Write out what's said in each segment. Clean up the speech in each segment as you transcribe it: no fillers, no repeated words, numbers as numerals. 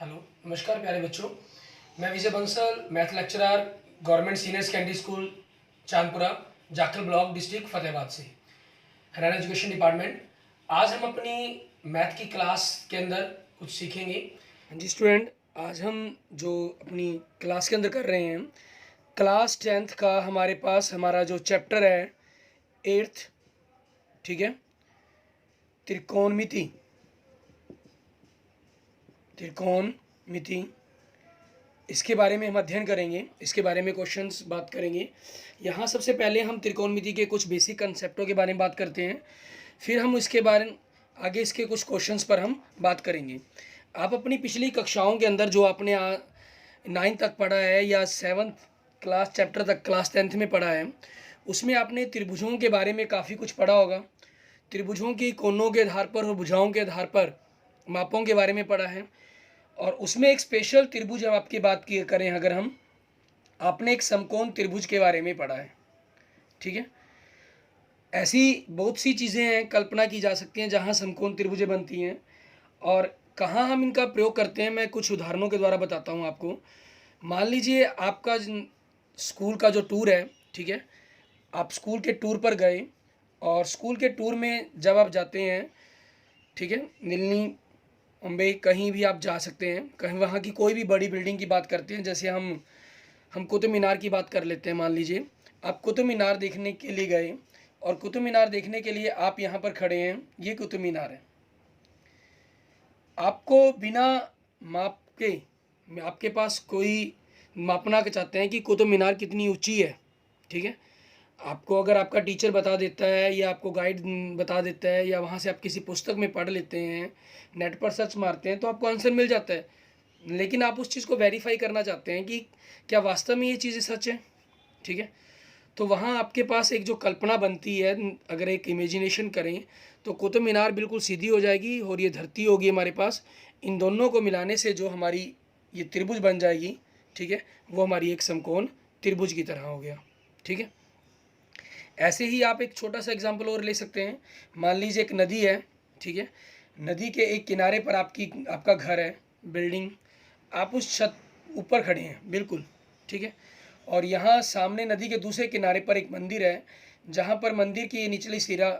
Hello, नमस्कार प्यारे बच्चों। मैं Vijay Bansal, math lecturer, government senior secondary school Chandpura, Jakhal block, district Fatehabad से, हरियाणा एजुकेशन डिपार्टमेंट। आज हम अपनी मैथ की क्लास के अंदर कुछ सीखेंगे। हाँ जी स्टूडेंट, आज हम जो अपनी क्लास के अंदर कर रहे हैं, क्लास 10th का हमारे पास हमारा जो चैप्टर है 8th, ठीक है, त्रिकोणमिति। त्रिकोणमिति इसके बारे में हम अध्ययन करेंगे, इसके बारे में क्वेश्चंस बात करेंगे। यहाँ सबसे पहले हम त्रिकोणमिति के कुछ बेसिक कंसेप्टों के बारे में बात करते हैं, फिर हम इसके बारे आगे इसके कुछ क्वेश्चंस पर हम बात करेंगे। आप अपनी पिछली कक्षाओं के अंदर जो आपने 9th तक पढ़ा है या 7th क्लास चैप्टर तक क्लास 10th में पढ़ा है, उसमें आपने त्रिभुजों के बारे में काफ़ी कुछ पढ़ा होगा। त्रिभुजों की कोणों के आधार पर और भुजाओं के आधार पर मापों के बारे में पढ़ा है। और उसमें एक स्पेशल त्रिभुज हम आपकी बात की करें अगर हम, आपने एक समकोण त्रिभुज के बारे में पढ़ा है, ठीक है। ऐसी बहुत सी चीज़ें हैं, कल्पना की जा सकती हैं जहां समकोण त्रिभुजें बनती हैं और कहाँ हम इनका प्रयोग करते हैं, मैं कुछ उदाहरणों के द्वारा बताता हूं आपको। मान लीजिए आपका स्कूल का जो टूर है, ठीक है, आप स्कूल के टूर पर गए और स्कूल के टूर में जब आप जाते हैं, ठीक है, नीलनी मुंबई कहीं भी आप जा सकते हैं, कहीं वहाँ की कोई भी बड़ी बिल्डिंग की बात करते हैं, जैसे हम कुतुब मीनार की बात कर लेते हैं। मान लीजिए आप कुतुब मीनार देखने के लिए गए और कुतुब मीनार देखने के लिए आप यहाँ पर खड़े हैं, ये कुतुब मीनार है। आपको बिना माप के, आपके पास कोई मापना चाहते हैं कि कुतुब मीनार कितनी ऊंची है, ठीक है, आपको अगर आपका टीचर बता देता है या आपको गाइड बता देता है या वहाँ से आप किसी पुस्तक में पढ़ लेते हैं, नेट पर सर्च मारते हैं तो आपको आंसर मिल जाता है। लेकिन आप उस चीज़ को वेरीफाई करना चाहते हैं कि क्या वास्तव में ये चीज़ें सच है, ठीक है। तो वहाँ आपके पास एक जो कल्पना बनती है, अगर एक इमेजिनेशन करें तो कुतुब मीनार बिल्कुल सीधी हो जाएगी और ये धरती होगी हमारे पास। इन दोनों को मिलाने से जो हमारी ये त्रिभुज बन जाएगी, ठीक है, वो हमारी एक समकोण त्रिभुज की तरह हो गया, ठीक है। ऐसे ही आप एक छोटा सा एग्जाम्पल और ले सकते हैं। मान लीजिए एक नदी है, ठीक है, नदी के एक किनारे पर आपका घर है, बिल्डिंग, आप उस छत ऊपर खड़े हैं बिल्कुल, ठीक है, और यहाँ सामने नदी के दूसरे किनारे पर एक मंदिर है, जहाँ पर मंदिर की निचली सिरा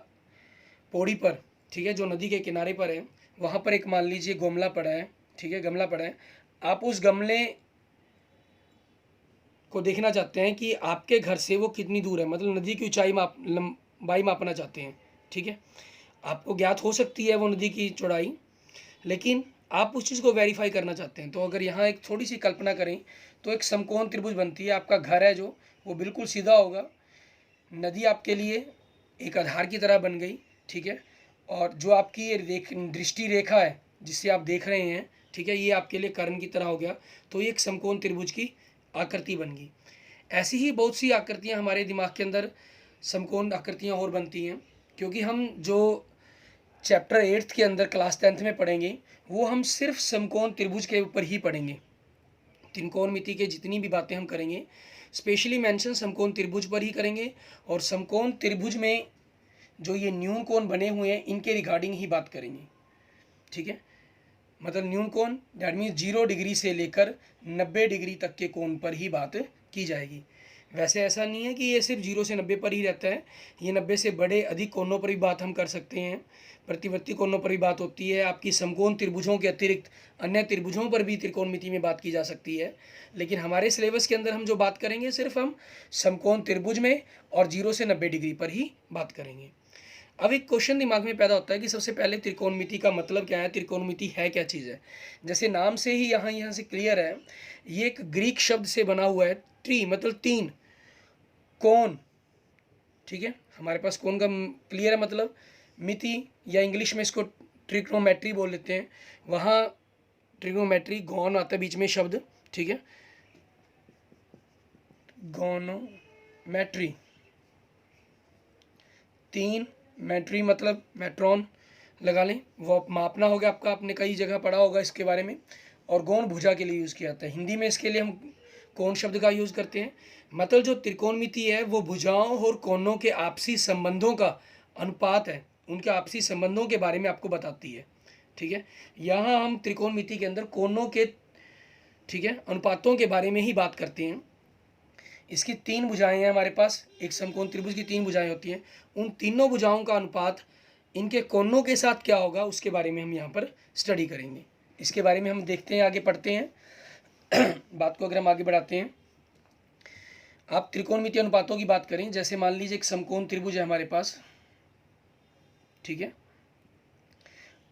पौड़ी पर, ठीक है, जो नदी के किनारे पर है, वहाँ पर एक मान लीजिए गमला पड़ा है, ठीक है, गमला पड़ा है। आप उस गमले को देखना चाहते हैं कि आपके घर से वो कितनी दूर है, मतलब नदी की ऊंचाई लंबाई मापना चाहते हैं, ठीक है। आपको ज्ञात हो सकती है वो नदी की चौड़ाई, लेकिन आप उस चीज़ को वेरीफाई करना चाहते हैं। तो अगर यहाँ एक थोड़ी सी कल्पना करें तो एक समकोण त्रिभुज बनती है। आपका घर है जो, वो बिल्कुल सीधा होगा, नदी आपके लिए एक आधार की तरह बन गई, ठीक है, और जो आपकी ये दृष्टि रेखा है जिससे आप देख रहे हैं, ठीक है, ये आपके लिए कर्ण की तरह हो गया। तो ये एक समकोण त्रिभुज की आकृति बन गई। ऐसी ही बहुत सी आकृतियाँ हमारे दिमाग के अंदर समकोण आकृतियाँ और बनती हैं, क्योंकि हम जो चैप्टर 8th के अंदर क्लास 10th में पढ़ेंगे वो हम सिर्फ समकोण त्रिभुज के ऊपर ही पढ़ेंगे। त्रिकोणमिति के जितनी भी बातें हम करेंगे स्पेशली मेंशन समकोण त्रिभुज पर ही करेंगे, और समकोण त्रिभुज में जो ये न्यून कोण बने हुए हैं इनके रिगार्डिंग ही बात करेंगे, ठीक है। मतलब न्यून कोण दैट मीन्स 0 डिग्री से लेकर 90 डिग्री तक के कोण पर ही बात की जाएगी। वैसे ऐसा नहीं है कि ये सिर्फ 0 से 90 पर ही रहता है, ये 90 से बड़े अधिक कोणों पर भी बात हम कर सकते हैं, प्रतिवर्ती कोणों पर भी बात होती है। आपकी समकोण त्रिभुजों के अतिरिक्त अन्य त्रिभुजों पर भी त्रिकोणमिति में बात की जा सकती है, लेकिन हमारे सिलेबस के अंदर हम जो बात करेंगे सिर्फ हम समकोण त्रिभुज में और 0 से 90 डिग्री पर ही बात करेंगे। अब एक क्वेश्चन दिमाग में पैदा होता है कि सबसे पहले त्रिकोणमिति का मतलब क्या है, त्रिकोणमिति है क्या चीज़ है। जैसे नाम से ही यहाँ से क्लियर है, ये एक ग्रीक शब्द से बना हुआ है। ट्री मतलब तीन, कोण, ठीक है, हमारे पास कोण का क्लियर है मतलब मिति, या इंग्लिश में इसको ट्रिग्नोमेट्री बोल लेते हैं। वहाँ ट्रिग्नोमेट्री गौन आता है बीच में शब्द, ठीक है, गौनोमेट्री, तीन, मेट्री मतलब मेट्रॉन लगा लें, वो मापना हो गया आपका, आपने कई जगह पढ़ा होगा इसके बारे में। और गौण भुजा के लिए यूज़ किया जाता है, हिंदी में इसके लिए हम कोण शब्द का यूज़ करते हैं। मतलब जो त्रिकोणमिति है वो भुजाओं और कोणों के आपसी संबंधों का अनुपात है, उनके आपसी संबंधों के बारे में आपको बताती है, ठीक है, यहाँ हम त्रिकोणमिति के अंदर कोणों के, ठीक है, अनुपातों के बारे में ही बात करते हैं। इसकी 3 भुजाएं हैं हमारे पास, एक समकोण त्रिभुज की 3 भुजाएं होती हैं, उन तीनों भुजाओं का अनुपात इनके कोणों के साथ क्या होगा उसके बारे में हम यहाँ पर स्टडी करेंगे। इसके बारे में हम देखते हैं, आगे पढ़ते हैं बात को अगर हम आगे बढ़ाते हैं। आप त्रिकोणमितीय अनुपातों की बात करें, जैसे मान लीजिए एक समकोण त्रिभुज है हमारे पास, ठीक है,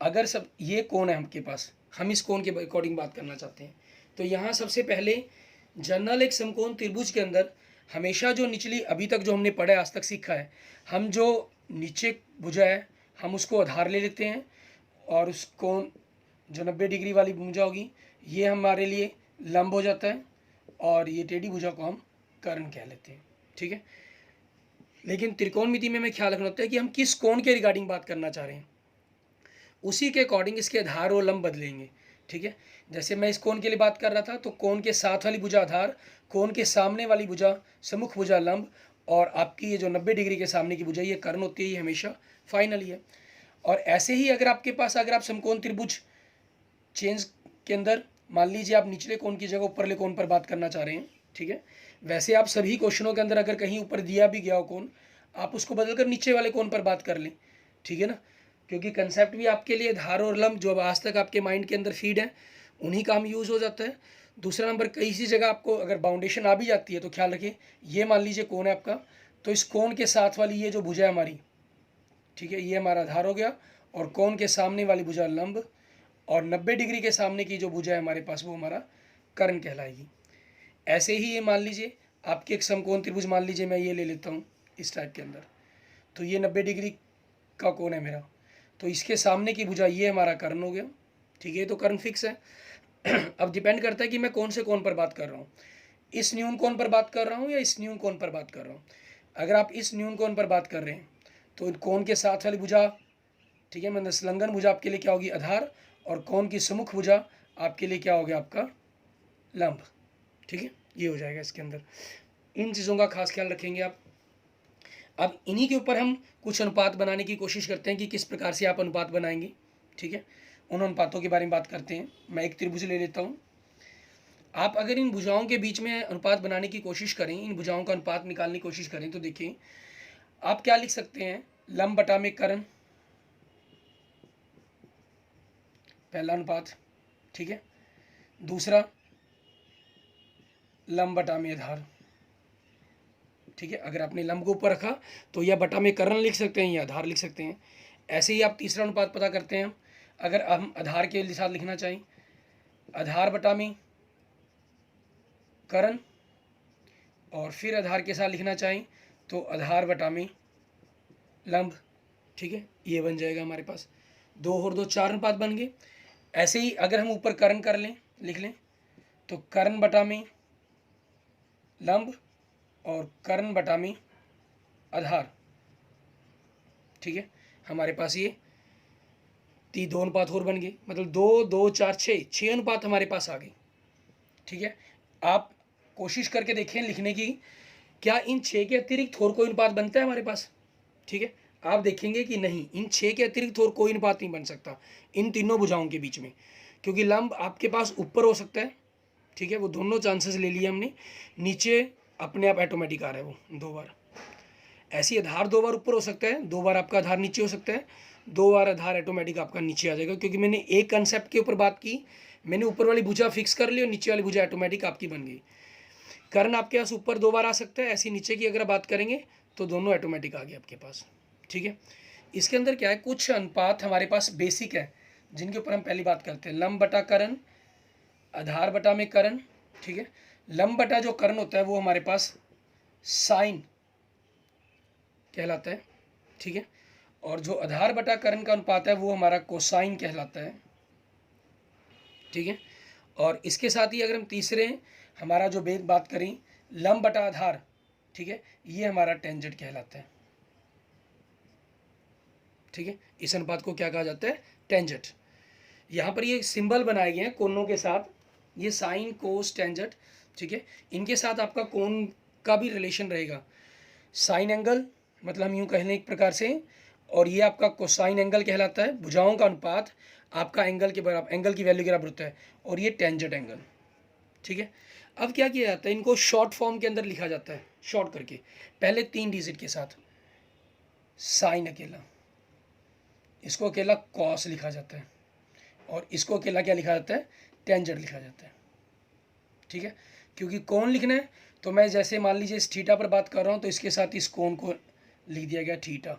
अगर सब ये कोण है आपके पास, हम इस कोण के अकॉर्डिंग बात करना चाहते हैं, तो यहाँ सबसे पहले जनरल एक समकोण त्रिभुज के अंदर हमेशा जो निचली, अभी तक जो हमने पढ़ा है, आज तक सीखा है, हम जो नीचे भुजा है हम उसको आधार ले लेते हैं, और उस कोण जो 90 डिग्री वाली भुजा होगी ये हमारे लिए लंब हो जाता है, और ये टेढ़ी भुजा को हम कर्ण कह लेते हैं, ठीक है। लेकिन त्रिकोणमिति में हमें ख्याल रखना होता है कि हम किस कोण के रिगार्डिंग बात करना चाह रहे हैं, उसी के अकॉर्डिंग इसके आधार और लंब बदलेंगे, ठीक है। जैसे मैं इस कोण के लिए बात कर रहा था, तो कोण के साथ वाली भुजा आधार, कोण के सामने वाली भुजा सम्मुख भुजा लंब, और आपकी ये जो 90 डिग्री के सामने की भुजा ये कर्ण होती है, ये हमेशा फाइनल ही है। और ऐसे ही अगर आपके पास, अगर आप समकोण त्रिभुज चेंज के अंदर मान लीजिए आप निचले कोण की जगह ऊपरले कोण पर बात करना चाह रहे हैं, ठीक है, वैसे आप सभी क्वेश्चनों के अंदर अगर कहीं ऊपर दिया भी गया हो कोण, आप उसको बदलकर नीचे वाले कोण पर बात कर लें, ठीक है ना, क्योंकि कंसेप्ट भी आपके लिए धार और लंब जो आज तक आपके माइंड के अंदर फीड है उन्हीं का हम यूज़ हो जाता है। दूसरा नंबर, कई सी जगह आपको अगर बाउंडेशन आ भी जाती है तो ख्याल रखिए, ये मान लीजिए कोण है आपका, तो इस कोण के साथ वाली ये जो भुजा है हमारी, ठीक है, ये हमारा आधार हो गया, और कोण के सामने वाली भुजा लंब, और 90 डिग्री के सामने की जो भुजा है हमारे पास वो हमारा कर्ण कहलाएगी। ऐसे ही ये मान लीजिए आपके एक समकोण त्रिभुज, मान लीजिए मैं ये ले लेता हूँ इस टाइप के अंदर, तो ये 90 डिग्री का कोण है मेरा, तो इसके सामने की भुजा ये हमारा कर्ण हो गया, ठीक है, तो कर्ण फिक्स है। अब डिपेंड करता है कि मैं कौन से कोण पर बात कर रहा हूँ, इस न्यून कोण पर बात कर रहा हूँ या इस न्यून कोण पर बात कर रहा हूँ। अगर आप इस न्यून कोण पर बात कर रहे हैं तो कोण के साथ वाली भुजा, ठीक है, मतलब संलग्न भुजा आपके लिए क्या होगी, आधार, और कोण की सम्मुख भुजा आपके लिए क्या हो गया, आपका लंब, ठीक है, ये हो जाएगा इसके अंदर। इन चीज़ों का खास ख्याल रखेंगे आप। अब इन्हीं के ऊपर हम कुछ अनुपात बनाने की कोशिश करते हैं कि किस प्रकार से आप अनुपात बनाएंगे, ठीक है, उन अनुपातों के बारे में बात करते हैं। मैं एक त्रिभुज ले लेता हूँ, आप अगर इन भुजाओं के बीच में अनुपात बनाने की कोशिश करें, इन भुजाओं का अनुपात निकालने की कोशिश करें, तो देखिए आप क्या लिख सकते हैं, लंब बटा में कर्ण, पहला अनुपात, ठीक है, दूसरा लंब बटा में आधार, ठीक है, अगर आपने लंब को ऊपर रखा तो यह बटा में कर्ण लिख सकते हैं या आधार लिख सकते हैं। ऐसे ही आप तीसरा अनुपात पता करते हैं, अगर हम आधार के साथ लिखना चाहें, आधार बटा में कर्ण, और फिर आधार के साथ लिखना चाहें तो आधार बटा में लंब, ठीक है, ये बन जाएगा हमारे पास 2 और 2 4 अनुपात बन गए। ऐसे ही अगर हम ऊपर कर्ण कर लें, लिख लें, तो कर्ण बटा में लंब और कर्ण बटा में आधार, ठीक है, हमारे पास ये 2 अनुपात और बन गए, मतलब 2 2 4 6 अनुपात हमारे पास आ गए, ठीक है। आप कोशिश करके देखें लिखने की, क्या इन 6 के अतिरिक्त और कोई अनुपात बनता है हमारे पास, ठीक है, आप देखेंगे कि नहीं, इन 6 के अतिरिक्त और कोई अनुपात नहीं बन सकता इन तीनों भुजाओं के बीच में, क्योंकि लंब आपके पास ऊपर हो सकता है, ठीक है, वो दोनों चांसेस ले लिए हमने, नीचे अपने आप ऑटोमेटिक आ रहा है वो 2 बार, ऐसी आधार 2 बार ऊपर हो सकता है, 2 बार आपका आधार नीचे हो सकता है, 2 बार आधार ऑटोमेटिक आपका नीचे आ जाएगा, क्योंकि मैंने एक कंसेप्ट के ऊपर बात की, मैंने ऊपर वाली भुजा फिक्स कर ली और नीचे वाली भुजा ऑटोमेटिक आपकी बन गई। कर्ण आपके पास ऊपर 2 बार आ सकता है, ऐसी नीचे की अगर बात करेंगे तो दोनों ऑटोमेटिक आ गए आपके पास, ठीक है। इसके अंदर क्या है, कुछ अनुपात हमारे पास बेसिक है जिनके ऊपर हम पहली बात करते हैं, लंब बटा कर्ण, आधार बटा में कर्ण, ठीक है, लंब बटा जो कर्ण होता है वो हमारे पास साइन कहलाता है, ठीक है, और जो आधार बटा कर्ण का अनुपात है वो हमारा कोसाइन कहलाता है, ठीक है। और इसके साथ ही अगर हम तीसरे हमारा जो भेद बात करें, लंब बटा आधार, ठीक है, ये हमारा टेंजेंट कहलाता है, ठीक है, इस अनुपात को क्या कहा जाता है, टेंजेंट। यहाँ पर ये सिंबल बनाए गए हैं कोणों के साथ, ये साइन कोस टेंजेंट, ठीक है, इनके साथ आपका कोण का भी रिलेशन रहेगा, साइन एंगल मतलब हम यूँ कह लें एक प्रकार से, और ये आपका कोसाइन एंगल कहलाता है। भुजाओं का अनुपात आपका एंगल के बराबर, एंगल की वैल्यू के बराबर होता है, और ये टेंजेंट एंगल, ठीक है। अब क्या किया जाता है, इनको शॉर्ट फॉर्म के अंदर लिखा जाता है, शॉर्ट करके, पहले 3 डिजिट के साथ, साइन अकेला, इसको अकेला कॉस लिखा जाता है, और इसको अकेला क्या लिखा जाता है, टेंजेंट लिखा जाता है, ठीक है। क्योंकि कौन लिखना है, तो मैं जैसे मान लीजिए इस थीटा पर बात कर रहा हूँ, तो इसके साथ इस कोण को लिख दिया गया थीटा,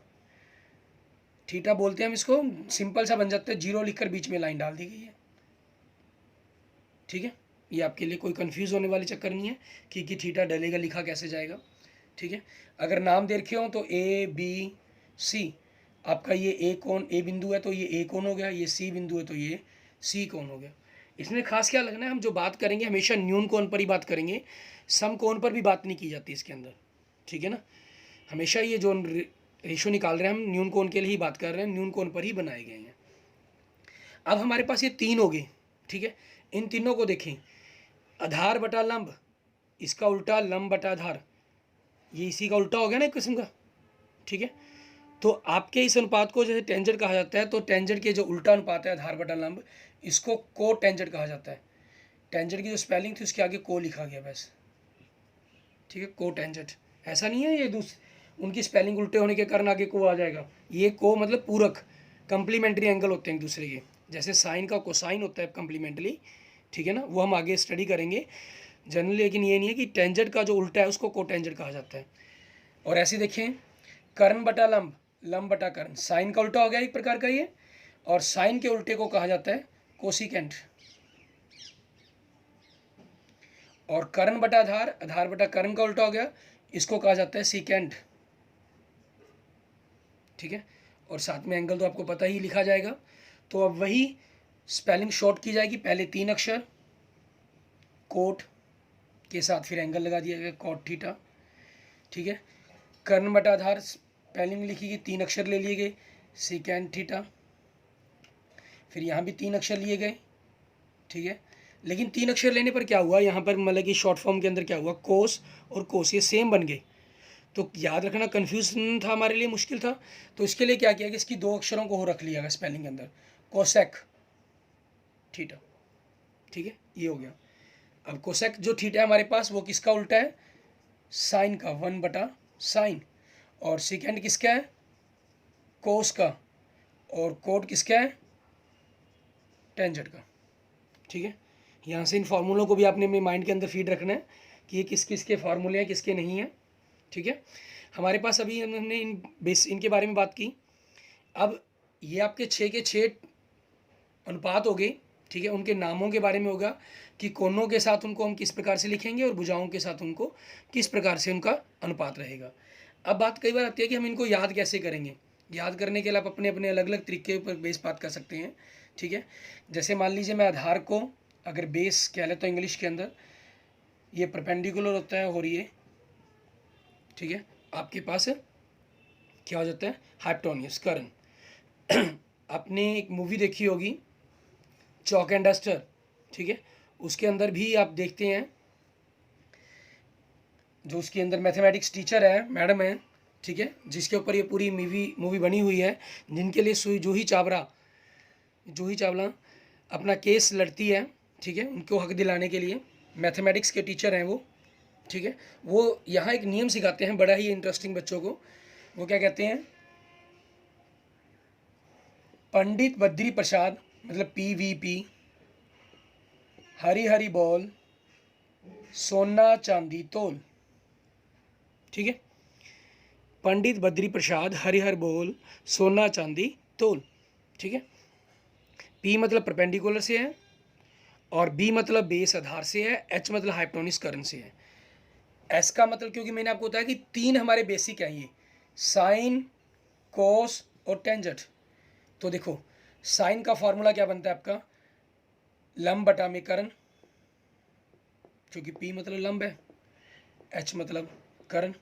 थीटा बोलते हैं हम इसको, सिंपल सा बन जाता है, जीरो लिखकर बीच में लाइन डाल दी गई है, ठीक है। ये आपके लिए कोई कंफ्यूज होने वाली चक्कर नहीं है कि थीटा डलेगा लिखा कैसे जाएगा, ठीक है। अगर नाम दे रखे हो तो ए बी सी, आपका ये ए कोण, ए बिंदु है तो ये ए कोण हो गया, ये सी बिंदु है तो ये सी कोण हो गया। इसमें खास क्या लगना है, हम जो बात करेंगे हमेशा न्यून कोण पर ही बात करेंगे, सम कोण पर भी बात नहीं की जाती इसके अंदर, ठीक है ना। हमेशा ये जो रेशो निकाल रहे हैं हम न्यून कोण के लिए ही बात कर रहे हैं, न्यून कोण पर ही बनाए गए हैं। अब हमारे पास ये 3 हो गए, ठीक है। इन तीनों को देखें, आधार बटा लंब, इसका उल्टा लंब बटा आधार, ये इसी का उल्टा हो गया ना एक किस्म का, ठीक है। तो आपके इस अनुपात को जैसे टेंजेंट कहा जाता है, तो टेंजेंट के जो उल्टा अनुपात है आधार बटा लंब, इसको को टेंजेंट कहा जाता है। टेंजेंट की जो स्पेलिंग थी उसके आगे को लिखा गया बस, ठीक है, को टेंजेंट। ऐसा नहीं है ये उनकी स्पेलिंग उल्टे होने के कारण आगे को आ जाएगा, ये को मतलब पूरक, कंप्लीमेंट्री एंगल होते हैं एक दूसरे के, जैसे साइन का कोसाइन होता है कंप्लीमेंट्री, ठीक है ना, वो हम आगे स्टडी करेंगे जनरली। लेकिन ये नहीं है कि टेंजेंट का जो उल्टा है उसको को टेंजेंट कहा जाता है। और ऐसे देखें, कर्ण बटा लंब, लंब बटा कर्ण, साइन का उल्टा हो गया एक प्रकार का ये, और साइन के उल्टे को कहा जाता है कोसिकेंट। और कर्ण बटा आधार, आधार बटा कर्ण का उल्टा हो गया, इसको कहा जाता है सीकेंट, ठीक है। और साथ में एंगल तो आपको पता ही लिखा जाएगा। तो अब वही स्पेलिंग शॉर्ट की जाएगी, पहले 3 अक्षर कोट के साथ फिर एंगल लगा दिया गया कॉट थीटा, ठीक है। कर्ण बटा आधार स्पेलिंग लिखी गई, 3 अक्षर ले लिए गए, सीकेंट थीटा, फिर यहाँ भी 3 अक्षर लिए गए, ठीक है। लेकिन 3 अक्षर लेने पर क्या हुआ, यहाँ पर मतलब कि शॉर्ट फॉर्म के अंदर क्या हुआ, कोस और कोस ये सेम बन गए। तो याद रखना कन्फ्यूजन था हमारे लिए, मुश्किल था, तो इसके लिए क्या किया कि इसकी 2 अक्षरों को हो रख लिया गया स्पेलिंग के अंदर, कोसेक थीटा, ठीक है, ये हो गया। अब कोसेक जो थीटा है हमारे पास वो किसका उल्टा है, साइन का, 1 बटा साइन, और सेकेंड किसका है, कोस का, और कोट किसका है, टेंजेंट का, ठीक है। यहाँ से इन फार्मूलों को भी आपने अपने माइंड के अंदर फीड रखना है कि ये किस किस के फार्मूले हैं, किसके नहीं हैं, ठीक है। हमारे पास अभी हमने इनके बारे में बात की। अब ये आपके 6 के 6 अनुपात हो गए, ठीक है। उनके नामों के बारे में होगा कि कोनों के साथ उनको हम किस प्रकार से लिखेंगे और भुजाओं के साथ उनको किस प्रकार से उनका अनुपात रहेगा। अब बात कई बार आती है कि हम इनको याद कैसे करेंगे। याद करने के लिए आप अपने अपने अलग अलग तरीके पर बेस बात कर सकते हैं, ठीक है। जैसे मान लीजिए मैं आधार को अगर बेस कह लेता हूँ इंग्लिश के अंदर, ये परपेंडिकुलर होता है, और ये, ठीक है, आपके पास क्या हो जाता है, हाइपोटेन्यूज कर्ण। आपने एक मूवी देखी होगी चॉक एंड डस्टर, ठीक है, उसके अंदर भी आप देखते हैं जो उसके अंदर मैथमेटिक्स टीचर है, मैडम है, ठीक है, जिसके ऊपर ये पूरी मूवी बनी हुई है, जिनके लिए जूही चावला अपना केस लड़ती है, ठीक है, उनको हक दिलाने के लिए, मैथमेटिक्स के टीचर हैं वो, ठीक है। वो यहाँ एक नियम सिखाते हैं बड़ा ही इंटरेस्टिंग बच्चों को। वो क्या कहते हैं, पंडित बद्री प्रसाद मतलब PVP, हरी हरी बोल, सोना चांदी तोल, ठीक है। पंडित बद्री प्रसाद हरि हर बोल, सोना चांदी तोल, ठीक है। P मतलब परपेंडिकुलर से है, और B मतलब बेस आधार से है, H मतलब हाइपोटेन्यूज कर्ण से है। S का मतलब, क्योंकि मैंने आपको बताया कि 3 हमारे बेसिक हैं, ये साइन, कोस और टेंजेंट। तो देखो साइन का फॉर्मूला क्या बनता है आपका, लंब बटा में कर्ण, क्योंकि P मतलब लंब है, H मतलब कर्ण,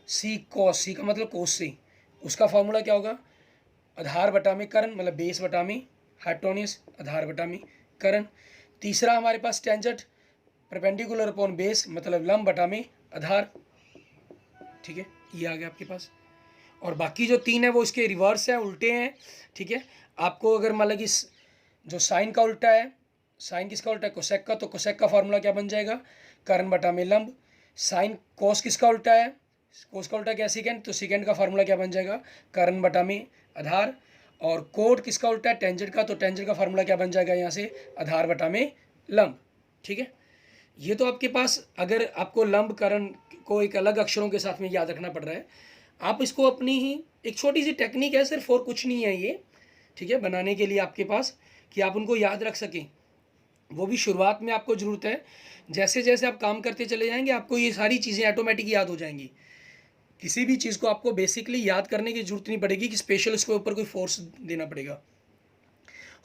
सी का मतलब कोस से, उसका फॉर्मूला क्या होगा, आधार बटा में कर्ण मतलब बेस बटा में हाइपोटेन्यूज, आधार बटा में कर्ण। तीसरा हमारे पास टेंजेंट, परपेंडिकुलर अपॉन बेस मतलब लंब बटा में आधार, ठीक है, ये आ गया आपके पास। और बाकी जो 3 है वो इसके रिवर्स है, उल्टे हैं, ठीक है। आपको अगर मान लो कि जो साइन का उल्टा है, साइन किसका उल्टा है, कोसेक का, तो कोसेक का फार्मूला क्या बन जाएगा, कर्ण बटा में लंब। साइन कोस किसका उल्टा है, कोस का उल्टा क्या है, सेकेंड, तो सेकेंड का फार्मूला क्या बन जाएगा, कर्ण बटा में आधार। और कोट किसका उल्टा है, टेंजेंट का, तो टेंजेंट का फार्मूला क्या बन जाएगा यहाँ से, आधार बटा में लंब। ठीक है, ये तो आपके पास, अगर आपको लंब कर्ण को एक अलग अक्षरों के साथ में याद रखना पड़ रहा है, आप इसको अपनी ही एक छोटी सी टेक्निक है सिर्फ, और कुछ नहीं है ये, ठीक है, बनाने के लिए आपके पास, कि आप उनको याद रख सकें। वो भी शुरुआत में आपको ज़रूरत है, जैसे जैसे आप काम करते चले जाएंगे आपको ये सारी चीज़ें ऑटोमेटिक याद हो जाएंगी। किसी भी चीज़ को आपको बेसिकली याद करने की जरूरत नहीं पड़ेगी कि स्पेशल उसके ऊपर कोई फोर्स देना पड़ेगा।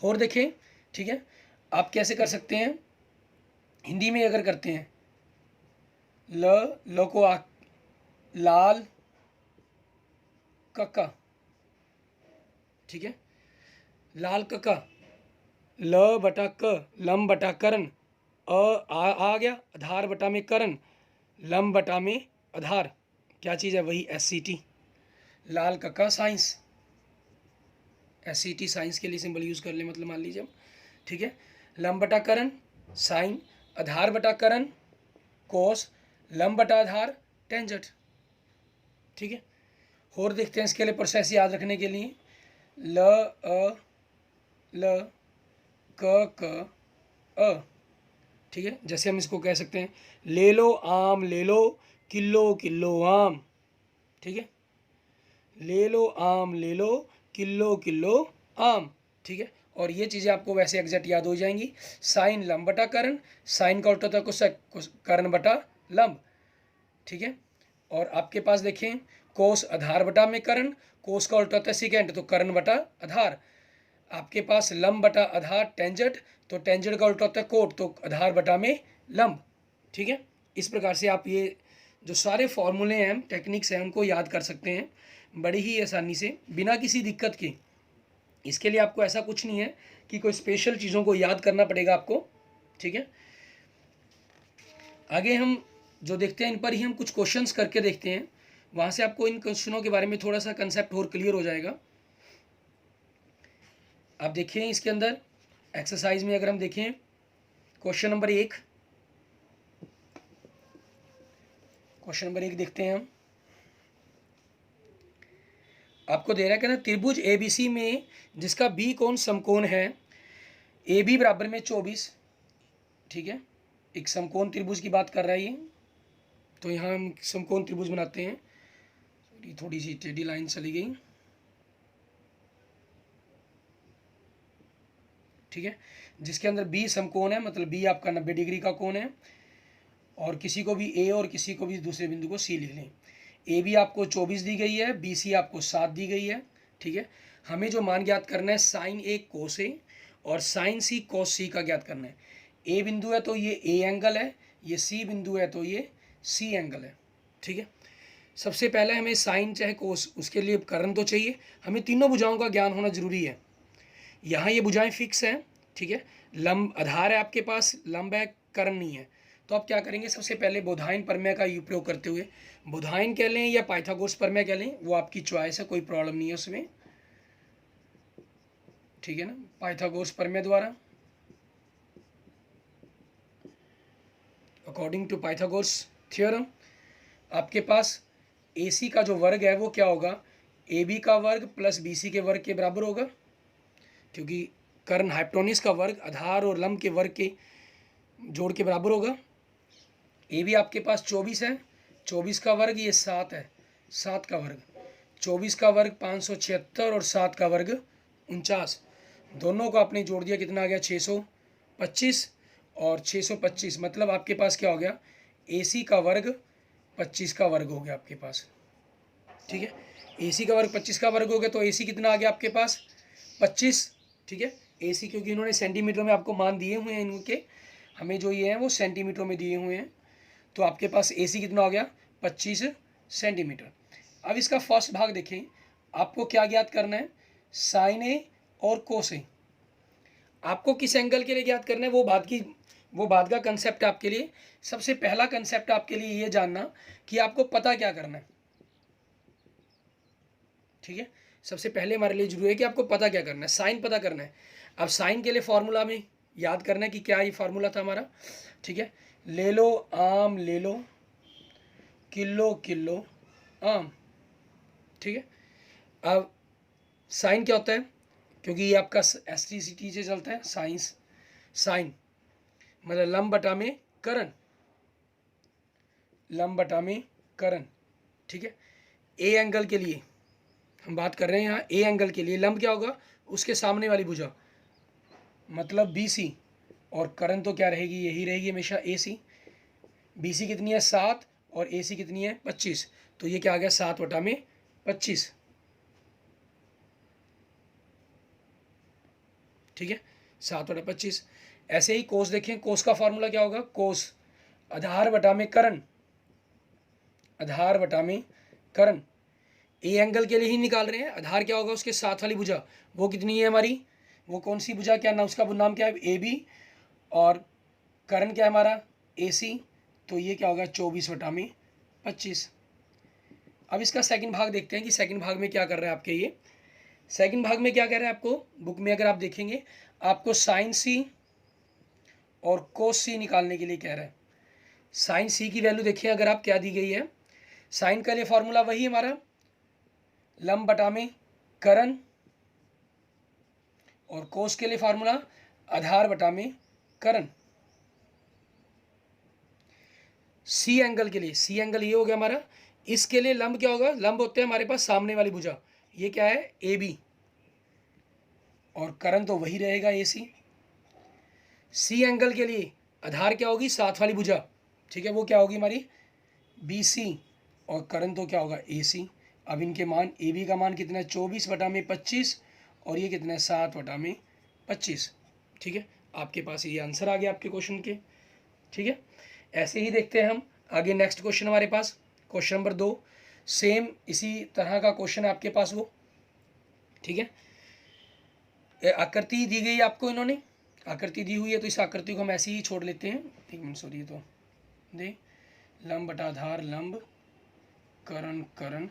और देखें, ठीक है, आप कैसे कर सकते हैं, हिंदी में अगर करते हैं, ल को लाल कक्का, ठीक है, लाल कक्का, ल बटा क, लम बटा कर्ण, आ गया, आधार बटा में कर्ण, लम बटा में आधार, क्या चीज़ है, वही SCT, लाल कक्का साइंस, SCT साइंस के लिए सिंबल यूज़ कर ले, मतलब मान लीजिए, ठीक है, लम बटा कर्ण साइन, आधार बटा कर्ण कोस, लम बटा आधार टेंजेंट। ठीक है, और देखते हैं इसके लिए प्रोसेस याद रखने के लिए, ल क अ, ठीक है, जैसे हम इसको कह सकते हैं, ले लो आम ले लो, किलो किलो आम, ठीक है, ले लो आम ले लो, किलो किलो आम, ठीक है। और ये चीज़ें आपको वैसे एग्जैक्ट याद हो जाएंगी। साइन लंब बटा कर्ण, साइन का उल्टा होता है कोसेक, कर्ण बटा लंब, ठीक है। और आपके पास देखें, कोस आधार बटा में कर्ण, कोस का उल्टा होता है सेकेंड, तो कर्ण बटा आधार। आपके पास लंब बटा आधार टेंजेंट, तो टेंजेंट का उल्टा होता है कोट, तो आधार बटा में लंब, ठीक है। इस प्रकार से आप ये जो सारे फॉर्मूले हैं, टेक्निक्स हैं, उनको याद कर सकते हैं बड़ी ही आसानी से, बिना किसी दिक्कत के। इसके लिए आपको ऐसा कुछ नहीं है कि कोई स्पेशल चीज़ों को याद करना पड़ेगा आपको, ठीक है। आगे हम जो देखते हैं, इन पर ही हम कुछ क्वेश्चंस करके देखते हैं, वहाँ से आपको इन क्वेश्चनों के बारे में थोड़ा सा कंसेप्ट और क्लियर हो जाएगा। आप देखिए इसके अंदर एक्सरसाइज में अगर हम देखें, क्वेश्चन नंबर 1, क्वेश्चन नंबर 1 देखते हैं हम। आपको दे रहा है कि ना, त्रिभुज ABC में जिसका B कोण समकोण है, AB बराबर में 24, ठीक है, एक समकोण त्रिभुज की बात कर रहा है ये। तो यहाँ हम समकोण त्रिभुज बनाते हैं, थोड़ी सी टेढ़ी लाइन चली गई, ठीक है, जिसके अंदर B समकोण है, मतलब B आपका 90 डिग्री का कोण है, और किसी को भी A और किसी को भी दूसरे बिंदु को C लिख लें। AB आपको 24 दी गई है, BC आपको 7 दी गई है, ठीक है। हमें जो मान ज्ञात करना है, साइन A कोस A और साइन C कोस C का ज्ञात करना है। A बिंदु है तो ये A एंगल है, ये C बिंदु है तो ये C एंगल है, ठीक है। सबसे पहले हमें साइन चाहे कोस, उसके लिए कर्ण तो चाहिए, हमें तीनों भुजाओं का ज्ञान होना जरूरी है। यहाँ ये भुजाएं फिक्स हैं, ठीक है, लंब आधार है आपके पास, लंब है, कर्ण नहीं है। तो आप क्या करेंगे, सबसे पहले बोधायन प्रमेय का उपयोग करते हुए, बोधायन कह लें या पाइथागोरस प्रमेय कह लें, वो आपकी चॉइस है, कोई प्रॉब्लम नहीं है उसमें, ठीक है ना। पाइथागोरस प्रमेय द्वारा, अकॉर्डिंग टू पाइथागोरस थ्योरम, आपके पास AC का जो वर्ग है वो क्या होगा, AB का वर्ग प्लस BC के वर्ग के बराबर होगा, क्योंकि कर्ण हाइपोटेन्यूज का वर्ग आधार और लंब के वर्ग के जोड़ के बराबर होगा। AB आपके पास 24 है, 24 का वर्ग ये 7 है, 7 का वर्ग, 24 का वर्ग 576 और 7 का वर्ग 49, दोनों को आपने जोड़ दिया, कितना आ गया 625, और 625 मतलब आपके पास क्या हो गया, AC का वर्ग 25 का वर्ग हो गया आपके पास, ठीक है। AC का वर्ग 25 का वर्ग हो गया, तो AC कितना आ गया आपके पास 25, ठीक है। AC क्योंकि इन्होंने सेंटीमीटर में आपको मान दिए हुए हैं इनके, हमें जो ये हैं वो सेंटीमीटर में दिए हुए हैं, तो आपके पास AC कितना हो गया 25 सेंटीमीटर। अब इसका फर्स्ट भाग देखें, आपको क्या ज्ञात करना है, साइन A और कोस A। आपको किस एंगल के लिए ज्ञात करना है, वो बात का कंसेप्ट आपके लिए, सबसे पहला कंसेप्ट आपके लिए ये जानना कि आपको पता क्या करना है, ठीक है। सबसे पहले हमारे लिए जरूरी है कि आपको पता क्या करना है, साइन पता करना है। अब साइन के लिए फॉर्मूला में याद करना है कि क्या ये फार्मूला था हमारा, ठीक है। ले लो आम ले लो, किलो किलो आम, ठीक है। अब साइन क्या होता है, क्योंकि ये आपका एस टी सी टी से चलता है, साइंस साइन मतलब लंब बटा में करण, लंब बटा में करण, ठीक है। ए एंगल के लिए हम बात कर रहे हैं यहाँ, ए एंगल के लिए लंब क्या होगा, उसके सामने वाली भुजा मतलब बी सी, और करण तो क्या रहेगी, यही रहेगी हमेशा ए सी। बी सी कितनी है 7 और ए सी कितनी है 25, तो ये क्या आ गया 7/25, ठीक है 7/25। ऐसे ही कोस देखें, कोस का फॉर्मूला क्या होगा, कोस आधार बटा में करण, आधार बटा में करण। ए एंगल के लिए ही निकाल रहे हैं, आधार क्या होगा उसके साथ वाली भुजा, वो कितनी है हमारी, वो कौन सी भुजा, क्या नाम, उसका नाम क्या है ए बी, और करण क्या है हमारा ए सी, तो ये क्या होगा 24/25। अब इसका सेकंड भाग देखते हैं कि सेकंड भाग में क्या कर रहा है आपके ये, सेकंड भाग में क्या कह रहा है आपको, बुक में अगर आप देखेंगे आपको साइन सी और कोस सी निकालने के लिए कह रहा है। साइन सी की वैल्यू देखिए अगर आप क्या दी गई है, साइन का लिए फॉर्मूला वही हमारा लंब बटा में करण, और कोस के लिए फार्मूला आधार बटा में करण। सी एंगल के लिए, सी एंगल ये हो गया हमारा, इसके लिए लंब क्या होगा, लंब होते हैं हमारे पास सामने वाली भुजा, ये क्या है ए बी, और करण तो वही रहेगा ए सी। सी एंगल के लिए आधार क्या होगी, साथ वाली भुजा, ठीक है, वो क्या होगी हमारी बी सी, और करण तो क्या होगा ए सी। अब इनके मान, ए बी का मान कितना है 24/25, और ये कितना है 7/25, ठीक है। आपके पास ये आंसर आ गया आपके क्वेश्चन के, ठीक है। ऐसे ही देखते हैं हम आगे नेक्स्ट क्वेश्चन हमारे पास, क्वेश्चन नंबर 2, सेम इसी तरह का क्वेश्चन है आपके पास वो, ठीक है। आकृति दी गई आपको, इन्होंने आकृति दी हुई है, तो इस आकृति को हम ऐसे ही छोड़ लेते हैं, 1 मिनट सॉरी, ये तो दे लंब बटा आधार लंब, करण करण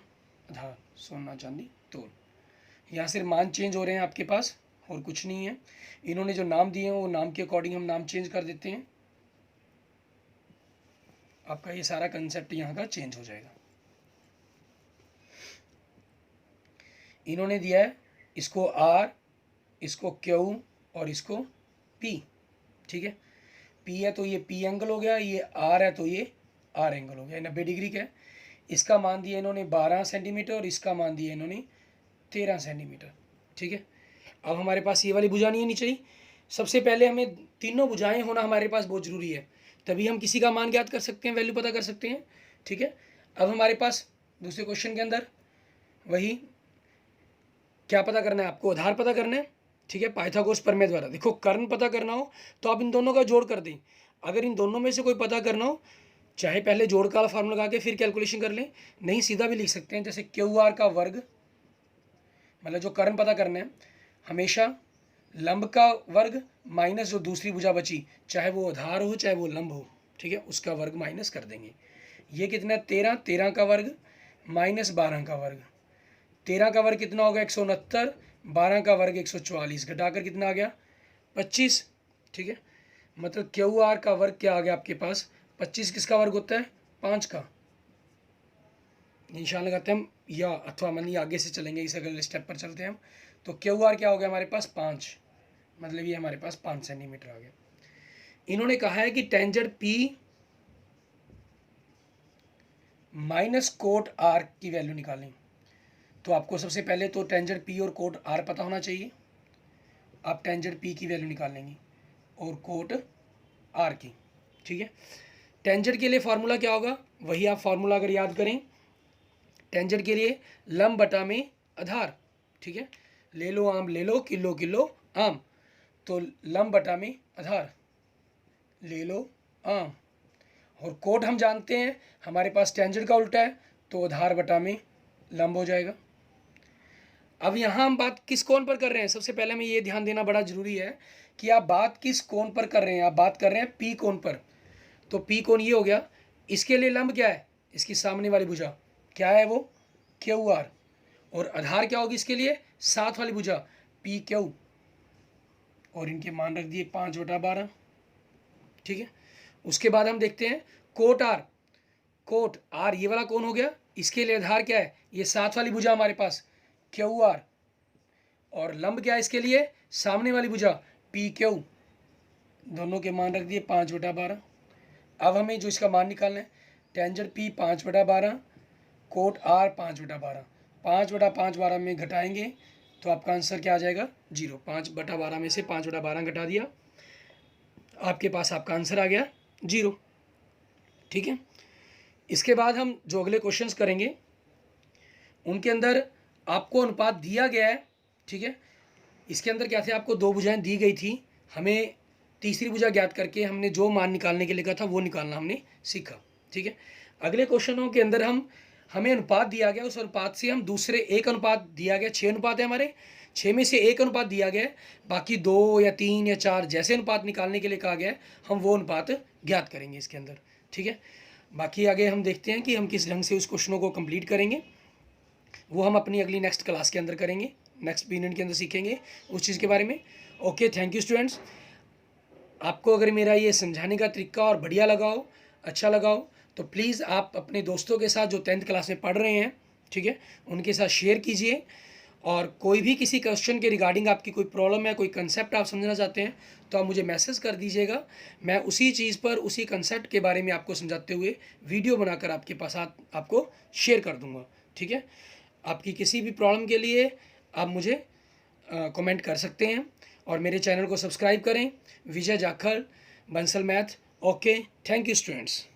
आधार, सोना चांदी तोल। यहाँ सिर्फ मान चेंज हो रहे हैं आपके पास, और कुछ नहीं है। इन्होंने जो नाम दिए हैं वो नाम के अकॉर्डिंग हम नाम चेंज कर देते हैं, आपका ये सारा कंसेप्ट यहाँ का चेंज हो जाएगा। इन्होंने दिया है इसको R, इसको Q और इसको P, ठीक है। P है तो ये P एंगल हो गया, ये R है तो ये R एंगल हो गया, 90 डिग्री का है। इसका मान दिया इन्होंने 12 सेंटीमीटर और इसका मान दिया इन्होंने 13 सेंटीमीटर, ठीक है। अब हमारे पास ये वाली भुजा नहीं होनी चाहिए, सबसे पहले हमें तीनों भुजाएं होना हमारे पास बहुत ज़रूरी है, तभी हम किसी का मान ज्ञात कर सकते हैं, वैल्यू पता कर सकते हैं, ठीक है। अब हमारे पास दूसरे क्वेश्चन के अंदर वही क्या पता करना है आपको, आधार पता करना है, ठीक है, पाइथागोरस प्रमेय द्वारा। देखो कर्ण पता करना हो तो आप इन दोनों का जोड़ कर दें, अगर इन दोनों में से कोई पता करना हो, चाहे पहले जोड़ का फार्मूला लगा के फिर कैलकुलेशन कर लें, नहीं सीधा भी लिख सकते हैं, जैसे QR का वर्ग, मतलब जो कर्ण पता करना है, हमेशा लंब का वर्ग माइनस जो दूसरी भुजा बची, चाहे वो आधार हो चाहे वो लंब हो, ठीक है, उसका वर्ग माइनस कर देंगे। ये कितना है 13, 13 का वर्ग माइनस 12 का वर्ग, 13 का वर्ग कितना होगा 169, 12 का वर्ग 144, घटाकर कितना आ गया 25, ठीक है। मतलब QR का वर्ग क्या आ गया आपके पास 25, किसका वर्ग होता है 5 का, निशान लगाते हैं हम, या अथवा मानिए आगे से चलेंगे, इस अगले स्टेप पर चलते हैं हम, तो QR क्या हो गया हमारे पास 5, मतलब ये हमारे पास 5 सेंटीमीटर आ गया। इन्होंने कहा है कि tangent P minus cot R की वैल्यू निकालें, तो आपको सबसे पहले तो टेंजेंट P और कोट R पता होना चाहिए। आप टेंजेंट P की वैल्यू निकालेंगे और कोट R की, ठीक है। टेंजेंट के लिए फार्मूला क्या होगा, वही आप फार्मूला अगर याद करें, टेंजेंट के लिए लंब बटा में आधार, ठीक है। ले लो आम ले लो, किलो किलो आम, तो लंब बटा में आधार, ले लो आम, और कोट हम जानते हैं हमारे पास टेंजेंट का उल्टा है, तो आधार बटा में लंब हो जाएगा। अब यहाँ हम बात किस कोण पर कर रहे हैं, सबसे पहले हमें ये ध्यान देना बड़ा जरूरी है कि आप बात किस कोण पर कर रहे हैं, आप बात कर रहे हैं P कोण पर, तो P कोण ये हो गया, इसके लिए लंब क्या है, इसकी सामने वाली भुजा क्या है वो QR, और आधार क्या होगी इसके लिए साथ वाली भुजा PQ, और इनके मान रख दिए 5/12, ठीक है। उसके बाद हम देखते हैं कोट आर। कोट आर ये वाला कौन हो गया, इसके लिए आधार क्या है, ये साथ वाली भुजा हमारे पास क्यू आर, और लंब क्या है इसके लिए, सामने वाली भुजा पी क्यू। दोनों के मान रख दिए 5/12। अब हमें जो इसका मान निकालना है, टेंजेंट पी 5/12, कोट आर 5/12। 5/5/12 में घटाएंगे तो आपका आंसर क्या आ जाएगा, 0। 5/12 में से 5/12 घटा दिया, आपके पास आपका आंसर आ गया 0, ठीक है। इसके बाद हम जो अगले क्वेश्चंस करेंगे उनके अंदर आपको अनुपात दिया गया है, ठीक है। इसके अंदर क्या थे, आपको 2 भुजाएं दी गई थी, हमें तीसरी भुजा ज्ञात करके हमने जो मान निकालने के लिए कहा था वो निकालना हमने सीखा, ठीक है। अगले क्वेश्चनों के अंदर हमें अनुपात दिया गया, उस अनुपात से हम दूसरे एक अनुपात दिया गया, 6 अनुपात है हमारे, 6 में से एक अनुपात दिया गया है, बाकी 2 या 3 या 4 जैसे अनुपात निकालने के लिए कहा गया है हम वो अनुपात ज्ञात करेंगे इसके अंदर, ठीक है। बाकी आगे हम देखते हैं कि हम किस ढंग से उस क्वेश्चनों को कंप्लीट करेंगे, वो हम अपनी अगली नेक्स्ट क्लास के अंदर करेंगे, नेक्स्ट पीरियड के अंदर सीखेंगे उस चीज़ के बारे में। Okay, thank you students. आपको अगर मेरा ये समझाने का तरीका और बढ़िया लगा हो, अच्छा लगा हो, तो प्लीज़ आप अपने दोस्तों के साथ जो 10th क्लास में पढ़ रहे हैं, ठीक है, उनके साथ शेयर कीजिए। और कोई भी किसी क्वेश्चन के रिगार्डिंग आपकी कोई प्रॉब्लम है, कोई कंसेप्ट आप समझना चाहते हैं, तो आप मुझे मैसेज कर दीजिएगा। मैं उसी चीज़ पर, उसी कंसेप्ट के बारे में आपको समझाते हुए वीडियो बनाकर आपके पास आपको शेयर कर दूँगा, ठीक है। आपकी किसी भी प्रॉब्लम के लिए आप मुझे कमेंट कर सकते हैं, और मेरे चैनल को सब्सक्राइब करें, Vijay Jakhar Bansal math. Okay, thank you students.